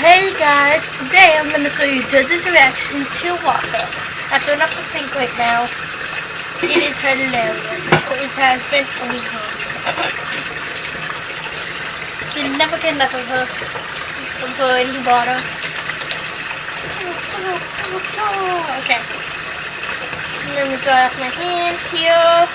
Hey guys, today I'm going to show you Judge's reaction to water. I filled up the sink right now. It is hilarious. It has been You never get enough of her any water. Okay. Let me dry off my hands here.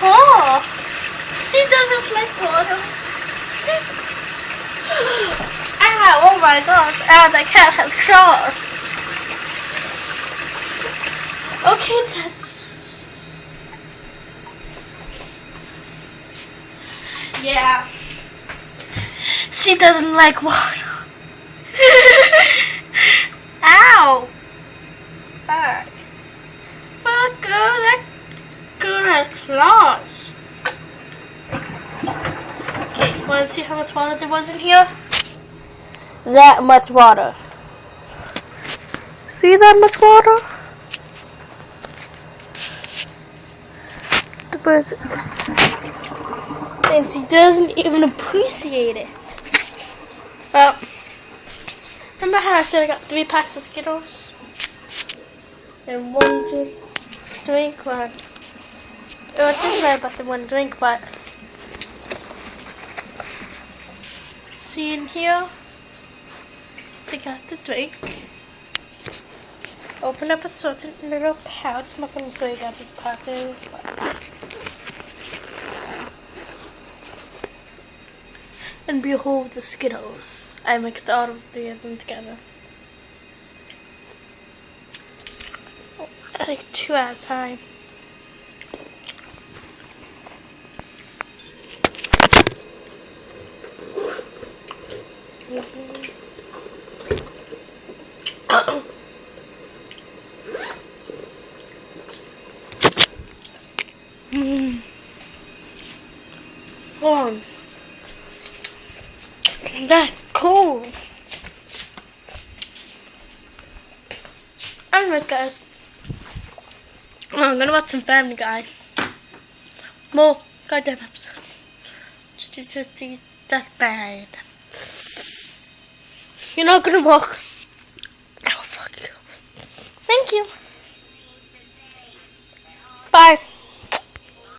Oh, she doesn't like water. Ow, oh my gosh, ow, the cat has claws. Okay, Judge. Yeah. She doesn't like water. Ow. Fuck. Fuck, girl, that girl has claws. Okay, you want to see how much water there was in here? That much water. See that much water? And she doesn't even appreciate it. Well, remember how I said I got 3 packs of Skittles? And 1 drink, one. Oh, it doesn't matter about the 1 drink, but see in here, I got the drink. Open up a certain little pouch. I'm not going to show you guys what pouch is, but. And behold the Skittles. I mixed all of 3 of them together. I take 2 at a time. Oh, that's cool. Anyways, guys, I'm gonna watch some Family Guy. More goddamn episodes. That's bad. You're not gonna walk. Oh, fuck you. Thank you. Bye.